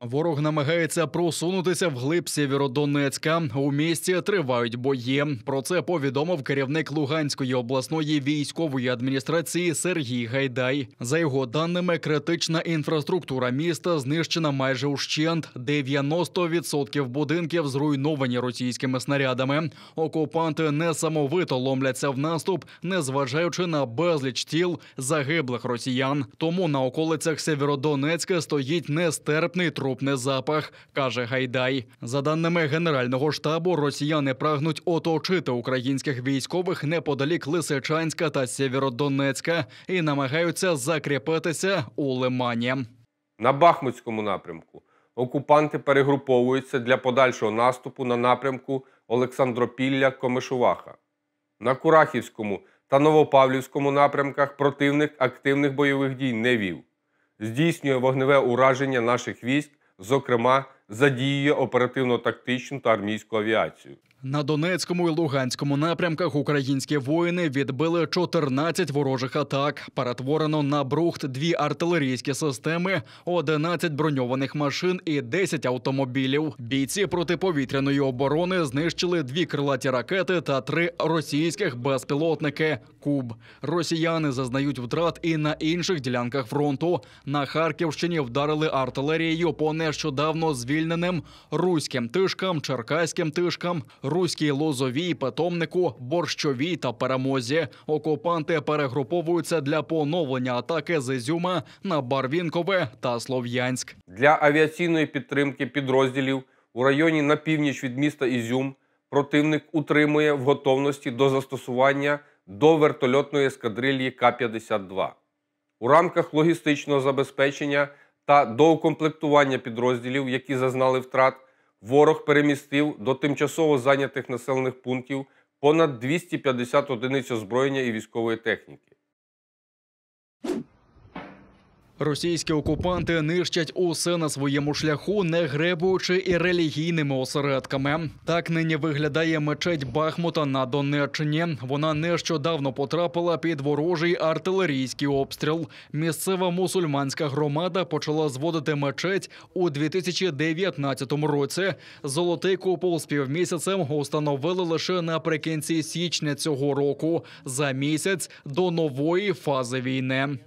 Ворог намагається просунутися вглиб Сєвєродонецька. У місті тривають бої. Про це повідомив керівник Луганської обласної військової адміністрації Сергій Гайдай. За його даними, критична інфраструктура міста знищена майже ущент. 90% будинків зруйновані російськими снарядами. Окупанти несамовито ломляться в наступ, незважаючи на безліч тіл загиблих росіян. Тому на околицях Сєвєродонецька стоїть нестерпний трупний запах, каже Гайдай. За даними Генерального штабу, росіяни прагнуть оточити українських військових неподалік Лисичанська та Сєвєродонецька і намагаються закріпитися у Лимані. На Бахмутському напрямку окупанти перегруповуються для подальшого наступу на напрямку Олександропілля-Комишуваха. На Курахівському та Новопавлівському напрямках противник активних бойових дій не вів. Здійснює вогневе ураження наших військ, зокрема, задіює оперативно-тактичну та армійську авіацію. На Донецькому і Луганському напрямках українські воїни відбили 14 ворожих атак. Перетворено на брухт 2 артилерійські системи, 11 броньованих машин і 10 автомобілів. Бійці протиповітряної оборони знищили 2 крилаті ракети та 3 російських безпілотники «Куб». Росіяни зазнають втрат і на інших ділянках фронту. На Харківщині вдарили артилерією по нещодавно звільненим Руським Тишкам, Черкаським Тишкам, Руській Лозовій, Питомнику, Борщовій та Перемозі. Окупанти перегруповуються для поновлення атаки з Ізюма на Барвінкове та Слов'янськ. Для авіаційної підтримки підрозділів у районі на північ від міста Ізюм противник утримує в готовності до застосування до вертольотної ескадрильї К-52. У рамках логістичного забезпечення та доукомплектування підрозділів, які зазнали втрат, ворог перемістив до тимчасово зайнятих населених пунктів понад 250 одиниць озброєння і військової техніки. Російські окупанти нищать усе на своєму шляху, не гребуючи і релігійними осередками. Так нині виглядає мечеть Бахмута на Донеччині. Вона нещодавно потрапила під ворожий артилерійський обстріл. Місцева мусульманська громада почала зводити мечеть у 2019 році. Золотий купол з півмісяцем установили лише наприкінці січня цього року, за місяць до нової фази війни.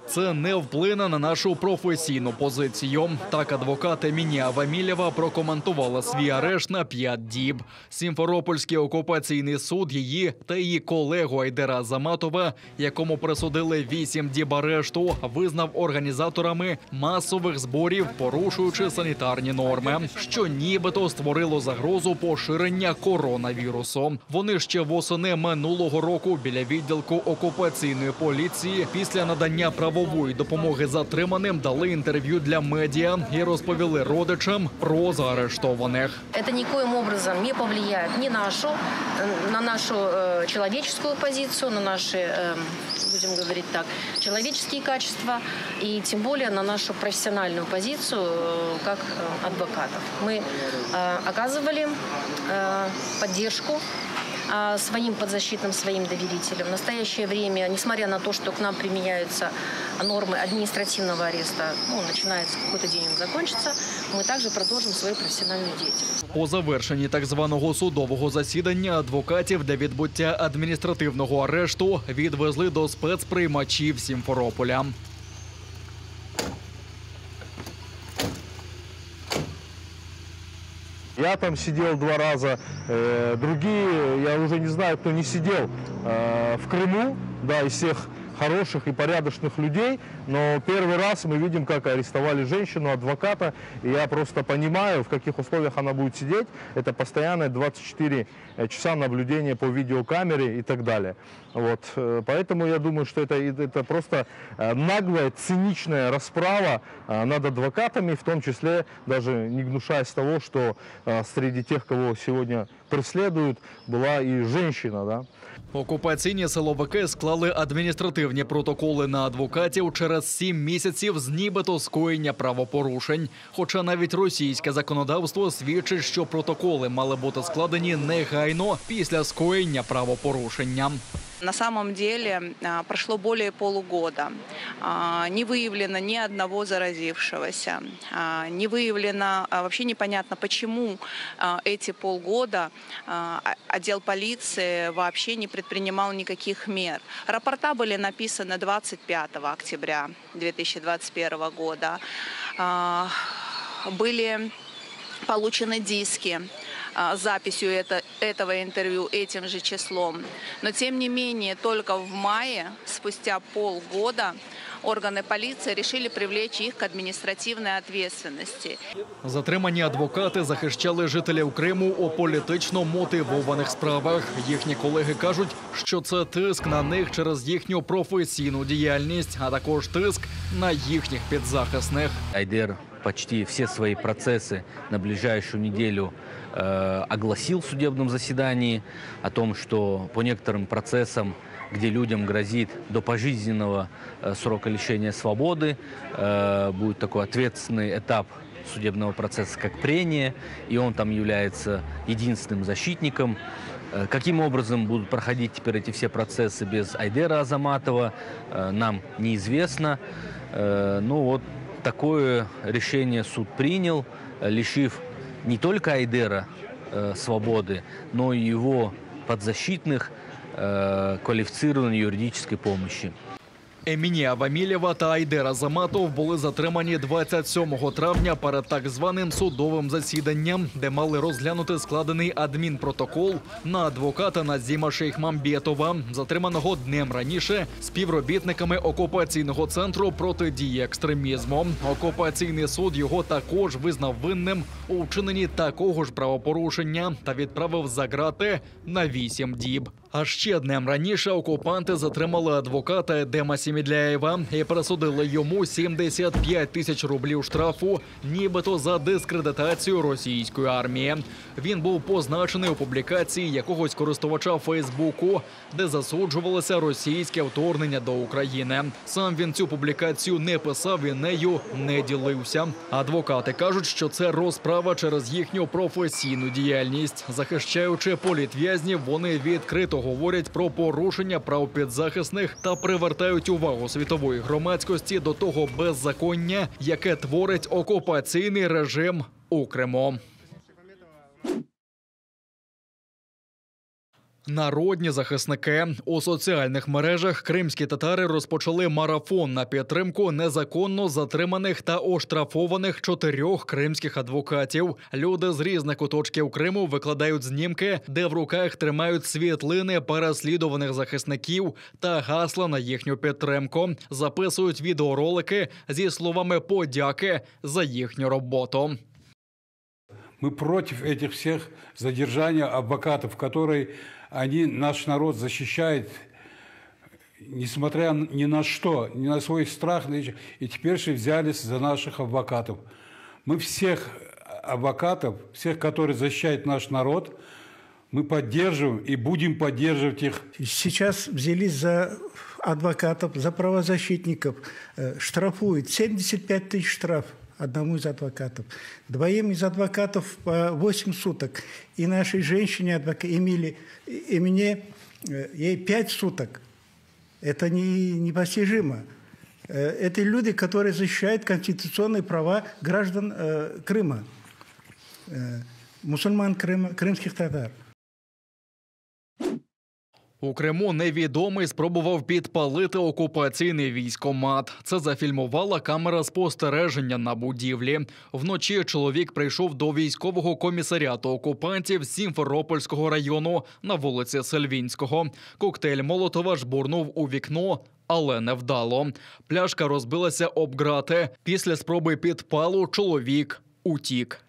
Це не вплине на нашу професійну позицію. Так адвокат Емінія Вамілєва прокоментувала свій арешт на 5 діб. Сімферопольський окупаційний суд її та її колегу Айдера Заматова, якому присудили 8 діб арешту, визнав організаторами масових зборів, порушуючи санітарні норми, що нібито створило загрозу поширення коронавірусу. Вони ще восени минулого року біля відділку окупаційної поліції після надання правової допомоги затриманим дали інтерв'ю для медіа і розповіли родичам про заарештованих. Це никоим образом не повлияет ни на нашу человеческую позицию, на наши, будем говорить так, человеческие качества и тем более на нашу профессиональную позицию как адвокатов. Мы оказывали поддержку своим подзащитным, своим доверителям. В настоящее время, несмотря на то, что к нам применяются нормы административного ареста, начинается какой-то день, он закончится, мы также продолжим свою профессиональную деятельность. По завершенні так званого судового засідання адвокатів для відбуття адміністративного арешту відвезли до спецприймачів Сімферополя. Я там сидел 2 раза, другие, я уже не знаю, кто не сидел в Крыму, да, из всех хороших и порядочных людей, но первый раз мы видим, как арестовали женщину, адвоката, и я просто понимаю, в каких условиях она будет сидеть. Это постоянное 24 часа наблюдения по видеокамере и так далее. Вот. Поэтому я думаю, что это просто наглая, циничная расправа над адвокатами, в том числе даже не гнушаясь того, что среди тех, кого сегодня преследуют, была и женщина, да. Окупаційні силовики склали адміністративні протоколи на адвокатів через 7 місяців з нібито скоєння правопорушень. Хоча навіть російське законодавство свідчить, що протоколи мали бути складені негайно після скоєння правопорушення. На самом деле прошло более полугода. Не выявлено ни одного заразившегося. Не выявлено, вообще непонятно, почему эти полгода отдел полиции вообще не предпринимал никаких мер. Рапорта были написаны 25 октября 2021 года. Были получены диски с записью этого интервью этим же числом. Но тем не менее, только в мае, спустя полгода, органи поліції решили привлечь їх к адміністративній відповідальності. Затримані адвокати захищали жителів Криму у політично мотивованих справах. Їхні колеги кажуть, що це тиск на них через їхню професійну діяльність, а також тиск на їхніх підзахисних. Айдер почти все свои процессы на ближайшую неделю огласил в судебном заседании о том, что по некоторым процессам, где людям грозит до пожизненного срока лишения свободы, будет такой ответственный этап судебного процесса, как прения, и он там является единственным защитником. Каким образом будут проходить теперь эти все процессы без Айдера Азаматова, нам неизвестно. Ну вот такое решение суд принял, лишив не только Айдера свободы, но и его подзащитных квалифицированной юридической помощи. Емінія Вамілєва та Айдер Азаматов були затримані 27 травня перед так званим судовим засіданням, де мали розглянути складений адмінпротокол на адвоката Назіма Шейхмамбетова, затриманого днем раніше співробітниками окупаційного центру протидії екстремізму. Окупаційний суд його також визнав винним у вчиненні такого ж правопорушення та відправив за ґрати на 8 діб. А ще днем раніше окупанти затримали адвоката Едема Сімідляєва і присудили йому 75 тисяч рублів штрафу, нібито за дискредитацію російської армії. Він був позначений у публікації якогось користувача Фейсбуку, де засуджувалося російське вторгнення до України. Сам він цю публікацію не писав і нею не ділився. Адвокати кажуть, що це розправа через їхню професійну діяльність. Захищаючи політв'язнів, вони відкрито говорять про порушення прав підзахисних та привертають увагу світової громадськості до того беззаконня, яке творить окупаційний режим у Криму. Народні захисники. У соціальних мережах кримські татари розпочали марафон на підтримку незаконно затриманих та оштрафованих 4 кримських адвокатів. Люди з різних куточків Криму викладають знімки, де в руках тримають світлини переслідуваних захисників та гасла на їхню підтримку. Записують відеоролики зі словами подяки за їхню роботу. Мы против этих всех задержаний адвокатов, которые наш народ защищает, несмотря ни на что, ни на свой страх, и теперь же взялись за наших адвокатов. Мы всех адвокатов, всех, которые защищают наш народ, мы поддерживаем и будем поддерживать их. Сейчас взялись за адвокатов, за правозащитников, штрафуют 75 тысяч штраф одному из адвокатов. 2 из адвокатов по 8 суток. И нашей женщине, Эмиле, и мне, ей 5 суток. Это непостижимо. Это люди, которые защищают конституционные права граждан Крыма, мусульман Крыма, крымских татар. У Криму невідомий спробував підпалити окупаційний військкомат. Це зафільмувала камера спостереження на будівлі. Вночі чоловік прийшов до військового комісаріату окупантів Сімферопольського району на вулиці Сельвінського. Коктейль Молотова жбурнув у вікно, але невдало. Пляшка розбилася об грати. Після спроби підпалу чоловік утік.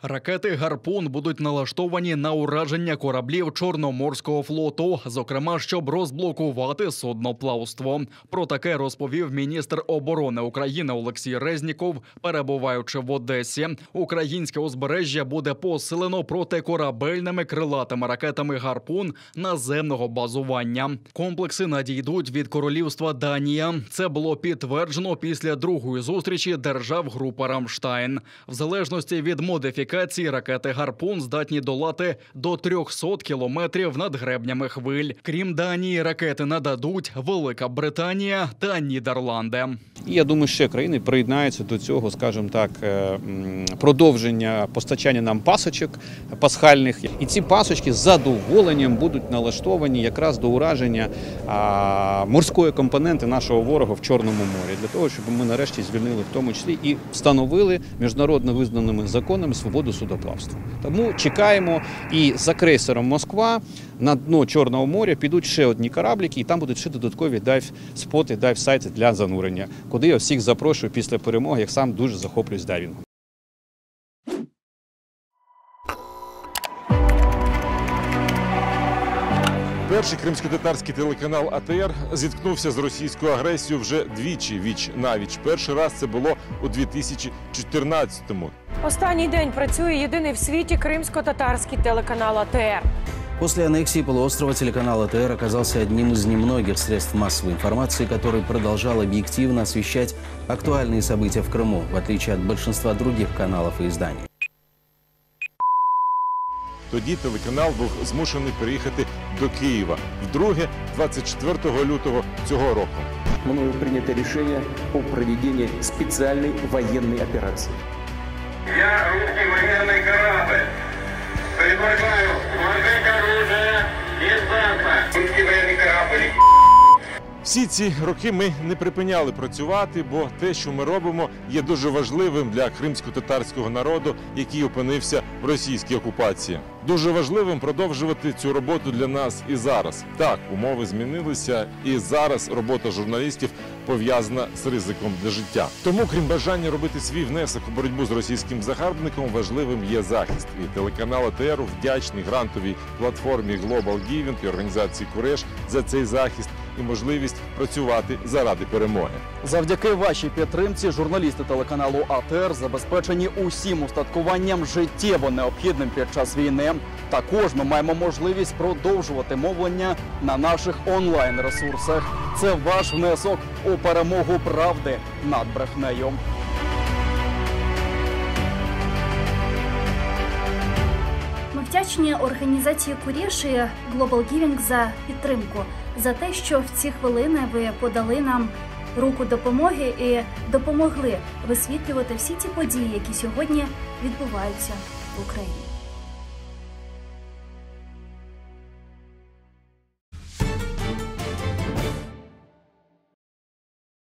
Ракети «Гарпун» будуть налаштовані на ураження кораблів Чорноморського флоту, зокрема, щоб розблокувати судноплавство. Про таке розповів міністр оборони України Олексій Резніков, перебуваючи в Одесі. Українське узбережжя буде посилено протикорабельними крилатими ракетами «Гарпун» наземного базування. Комплекси надійдуть від королівства Данія. Це було підтверджено після другої зустрічі держав групи «Рамштайн». В залежності від модифікації модифікації ракети «Гарпун» здатні долати до 300 кілометрів над гребнями хвиль. Крім Данії, ракети нададуть Велика Британія та Нідерланди. І я думаю, ще країни приєднаються до цього, скажімо так, продовження постачання нам пасочок пасхальних. І ці пасочки з задоволенням будуть налаштовані якраз до ураження морської компоненти нашого ворога в Чорному морі. Для того, щоб ми нарешті звільнили в тому числі і встановили міжнародно визнаними законами свободу судоплавства. Тому чекаємо, і за крейсером «Москва» на дно Чорного моря підуть ще одні корабліки, і там будуть ще додаткові дайв-споти, дайв-сайти для занурення, куди я всіх запрошую після перемоги, як сам дуже захоплююсь дайвінгом. Перший кримсько-татарський телеканал АТР зіткнувся з російською агресією вже двічі, віч-навіч. Перший раз це було у 2014-му. Останній день працює єдиний в світі кримсько-татарський телеканал АТР. После аннексии полуострова телеканал АТР оказался одним из немногих средств массовой информации, который продолжал объективно освещать актуальные события в Крыму, в отличие от большинства других каналов и изданий. Тоді телеканал був змушений переїхати до Києва. Вдруге, 24 лютого цього року. Мною принято рішення о проведенні спеціальної воєнної операції. Я русский военный корабль. Предлагаю сложить оружие и сдаться. Русский военный корабль. Всі ці роки ми не припиняли працювати, бо те, що ми робимо, є дуже важливим для кримсько-татарського народу, який опинився в російській окупації. Дуже важливим продовжувати цю роботу для нас і зараз. Так, умови змінилися, і зараз робота журналістів пов'язана з ризиком для життя. Тому, крім бажання робити свій внесок у боротьбу з російським загарбником, важливим є захист. І телеканал АТР вдячний грантовій платформі Global Giving і організації «Куреш» за цей захист і можливість працювати заради перемоги. Завдяки вашій підтримці журналісти телеканалу АТР забезпечені усім устаткуванням життєво необхідним під час війни. Також ми маємо можливість продовжувати мовлення на наших онлайн-ресурсах. Це ваш внесок у перемогу правди над брехнею. Ми вдячні організації «Куреш» і Global Giving за підтримку, за те, що в ці хвилини ви подали нам руку допомоги і допомогли висвітлювати всі ті події, які сьогодні відбуваються в Україні.